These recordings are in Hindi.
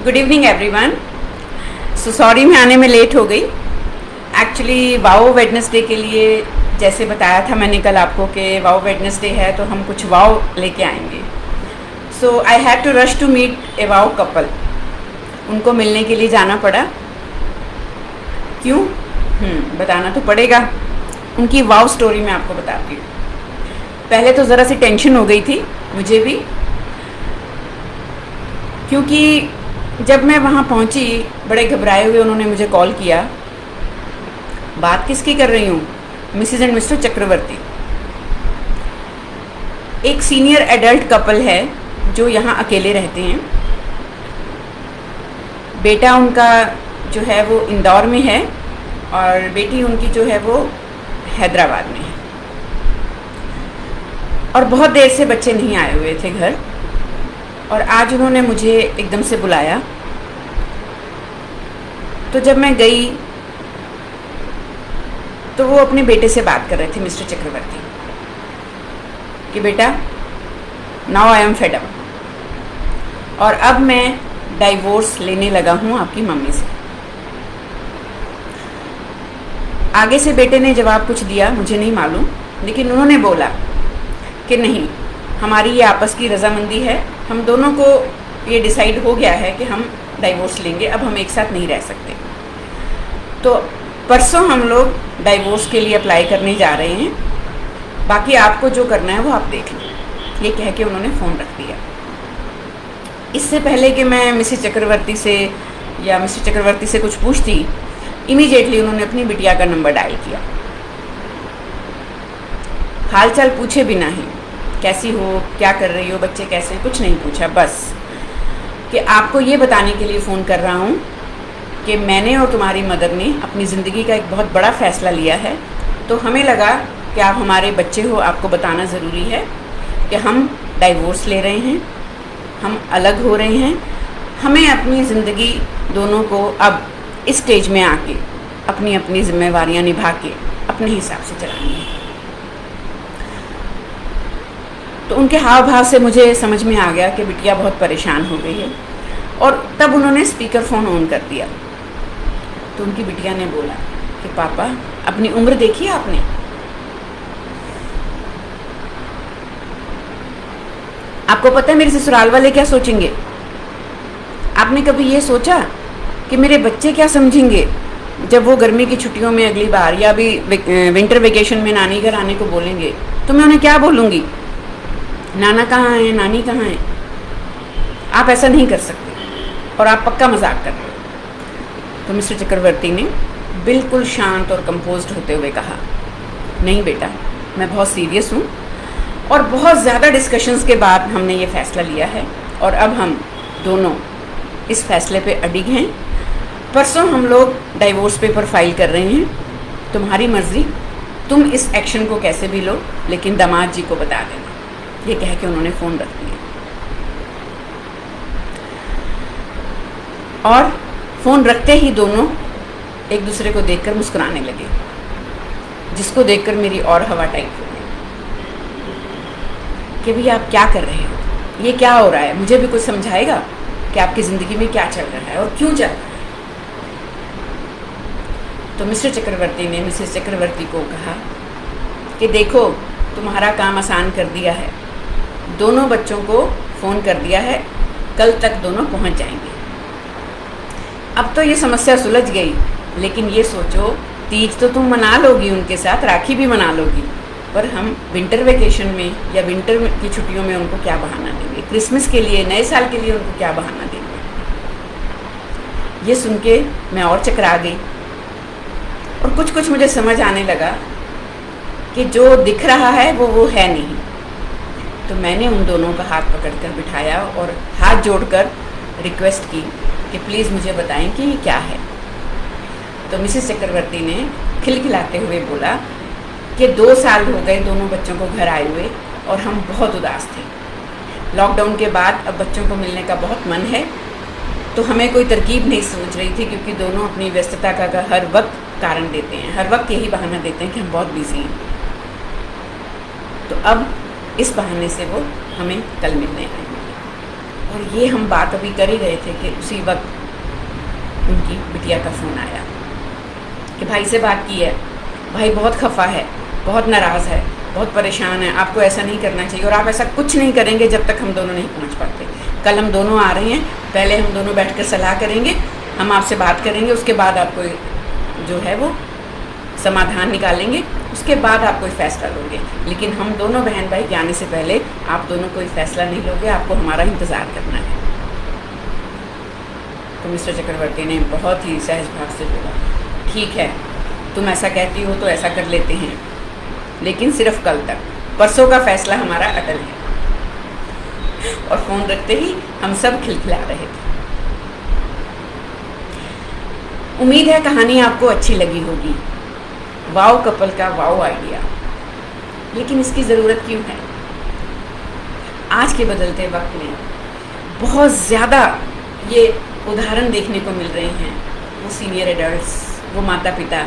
Good evening everyone. So sorry मैं आने में लेट हो गई। एक्चुअली वाओ वेडनेसडे के लिए जैसे बताया था मैंने कल आपको कि वाओ वेडनेसडे है तो हम कुछ वाओ लेके आएंगे। So I have to rush to meet a wow couple. उनको मिलने के लिए जाना पड़ा। क्यों? बताना तो पड़ेगा। उनकी वाओ स्टोरी मैं आपको बताती हूँ। पहले तो ज़रा सी टेंशन हो गई थी मुझे भी, क्योंकि जब मैं वहाँ पहुँची बड़े घबराए हुए उन्होंने मुझे कॉल किया। बात किसकी कर रही हूँ? मिसेस एंड मिस्टर चक्रवर्ती। एक सीनियर एडल्ट कपल है जो यहाँ अकेले रहते हैं। बेटा उनका जो है वो इंदौर में है और बेटी उनकी जो है वो हैदराबाद में है। और बहुत देर से बच्चे नहीं आए हुए थे घर, और आज उन्होंने मुझे एकदम से बुलाया। तो जब मैं गई तो वो अपने बेटे से बात कर रहे थे, मिस्टर चक्रवर्ती, कि बेटा now I am fed up और अब मैं डाइवोर्स लेने लगा हूँ आपकी मम्मी से। आगे से बेटे ने जवाब कुछ दिया मुझे नहीं मालूम, लेकिन उन्होंने बोला कि नहीं, हमारी ये आपस की रजामंदी है, हम दोनों को ये डिसाइड हो गया है कि हम डाइवोर्स लेंगे, अब हम एक साथ नहीं रह सकते। तो परसों हम लोग डाइवोर्स के लिए अप्लाई करने जा रहे हैं, बाकी आपको जो करना है वो आप देख लें। ये कह के उन्होंने फ़ोन रख दिया। इससे पहले कि मैं मिसेस चक्रवर्ती से या मिस्टर चक्रवर्ती से कुछ पूछती, इमीडिएटली उन्होंने अपनी बिटिया का नंबर डायल किया। हाल चाल पूछे बिना ही, कैसी हो, क्या कर रही हो, बच्चे कैसे हैं, कुछ नहीं पूछा, बस कि आपको ये बताने के लिए फ़ोन कर रहा हूँ कि मैंने और तुम्हारी मदर ने अपनी ज़िंदगी का एक बहुत बड़ा फ़ैसला लिया है। तो हमें लगा कि आप हमारे बच्चे हो, आपको बताना ज़रूरी है कि हम डाइवोर्स ले रहे हैं, हम अलग हो रहे हैं। हमें अपनी ज़िंदगी दोनों को अब इस स्टेज में आके अपनी अपनी जिम्मेवारियाँ निभा के अपने हिसाब से चलानी है। तो उनके हाव भाव से मुझे समझ में आ गया कि बिटिया बहुत परेशान हो गई है, और तब उन्होंने स्पीकर फ़ोन ऑन कर दिया। तो उनकी बिटिया ने बोला कि पापा अपनी उम्र देखी आपने? आपको पता है मेरे ससुराल वाले क्या सोचेंगे? आपने कभी ये सोचा कि मेरे बच्चे क्या समझेंगे जब वो गर्मी की छुट्टियों में अगली बार या अभी विंटर वेकेशन में नानी घर आने को बोलेंगे? तो मैं उन्हें क्या बोलूँगी? नाना कहाँ है, नानी कहाँ है? आप ऐसा नहीं कर सकते, और आप पक्का मजाक कर रहे हो। तो मिस्टर चक्रवर्ती ने बिल्कुल शांत और कंपोज्ड होते हुए कहा, नहीं बेटा, मैं बहुत सीरियस हूँ, और बहुत ज़्यादा डिस्कशंस के बाद हमने ये फ़ैसला लिया है, और अब हम दोनों इस फैसले पे अडिग हैं। परसों हम लोग डाइवोर्स पेपर फाइल कर रहे हैं। तुम्हारी मर्ज़ी, तुम इस एक्शन को कैसे भी लो, लेकिन दामाद जी को बता देना। ये कह के उन्होंने फ़ोन रख दिया, और फ़ोन रखते ही दोनों एक दूसरे को देखकर मुस्कुराने लगे, जिसको देखकर मेरी और हवा टाइट हो गई कि भैया आप क्या कर रहे हो, ये क्या हो रहा है? मुझे भी कुछ समझाएगा कि आपकी ज़िंदगी में क्या चल रहा है और क्यों चल रहा है। तो मिस्टर चक्रवर्ती ने मिसेस चक्रवर्ती को कहा कि देखो, तुम्हारा काम आसान कर दिया है, दोनों बच्चों को फ़ोन कर दिया है, कल तक दोनों पहुंच जाएंगे। अब तो ये समस्या सुलझ गई, लेकिन ये सोचो, तीज तो तुम मना लोगी उनके साथ, राखी भी मना लोगी, पर हम विंटर वेकेशन में या विंटर की छुट्टियों में उनको क्या बहाना देंगे? क्रिसमस के लिए, नए साल के लिए उनको क्या बहाना देंगे? ये सुन के मैं और चकरा गई, और कुछ कुछ मुझे समझ आने लगा कि जो दिख रहा है वो है नहीं। तो मैंने उन दोनों का हाथ पकड़कर बिठाया और हाथ जोड़कर रिक्वेस्ट की कि प्लीज़ मुझे बताएं कि ये क्या है। तो मिसेस चक्रवर्ती ने खिलखिलाते हुए बोला कि 2 साल हो गए दोनों बच्चों को घर आए हुए, और हम बहुत उदास थे। लॉकडाउन के बाद अब बच्चों को मिलने का बहुत मन है, तो हमें कोई तरकीब नहीं सोच रही थी, क्योंकि दोनों अपनी व्यस्तता का हर वक्त कारण देते हैं, हर वक्त यही बहाना देते हैं कि हम बहुत बिजी हैं। तो अब इस बहाने से वो हमें कल मिलने आएंगे। और ये हम बात अभी कर ही रहे थे कि उसी वक्त उनकी बिटिया का फ़ोन आया कि भाई से बात की है, भाई बहुत खफा है, बहुत नाराज़ है, बहुत परेशान है, आपको ऐसा नहीं करना चाहिए और आप ऐसा कुछ नहीं करेंगे जब तक हम दोनों नहीं पहुंच पाते। कल हम दोनों आ रहे हैं, पहले हम दोनों बैठकर सलाह करेंगे, हम आपसे बात करेंगे, उसके बाद आपको जो है वो समाधान निकालेंगे, उसके बाद आप कोई फ़ैसला लोगे। लेकिन हम दोनों बहन भाई के आने से पहले आप दोनों कोई फ़ैसला नहीं लोगे, आपको हमारा इंतज़ार करना है। तो मिस्टर चक्रवर्ती ने बहुत ही सहज भाव से बोला, ठीक है, तुम ऐसा कहती हो तो ऐसा कर लेते हैं, लेकिन सिर्फ कल तक, परसों का फ़ैसला हमारा अटल है। और फ़ोन रखते ही हम सब खिलखिला रहे थे। उम्मीद है कहानी आपको अच्छी लगी होगी। वाओ कपल का वाओ आइडिया, लेकिन इसकी ज़रूरत क्यों है? आज के बदलते वक्त में बहुत ज़्यादा ये उदाहरण देखने को मिल रहे हैं। वो सीनियर एडल्ट्स, वो माता पिता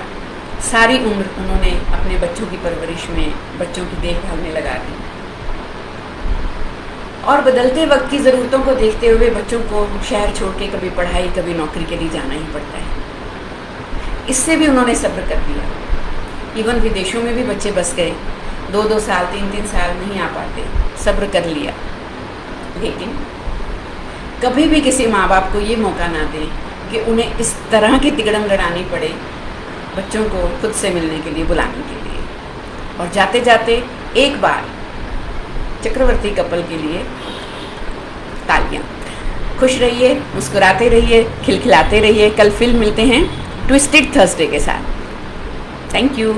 सारी उम्र उन्होंने अपने बच्चों की परवरिश में, बच्चों की देखभाल में लगा दी, और बदलते वक्त की ज़रूरतों को देखते हुए बच्चों को शहर छोड़ के कभी पढ़ाई कभी नौकरी के लिए जाना ही पड़ता है। इससे भी उन्होंने सब्र कर दिया। इवन विदेशों में भी बच्चे बस गए, 2-2 साल 3-3 साल नहीं आ पाते, सब्र कर लिया। लेकिन कभी भी किसी माँ बाप को ये मौका ना दें कि उन्हें इस तरह की तिकड़म लड़ानी पड़े बच्चों को खुद से मिलने के लिए, बुलाने के लिए। और जाते जाते एक बार चक्रवर्ती कपल के लिए तालियां। खुश रहिए, मुस्कुराते रहिए, खिलखिलाते रहिए। कल फिर मिलते हैं ट्विस्टेड थर्सडे के साथ। Thank you.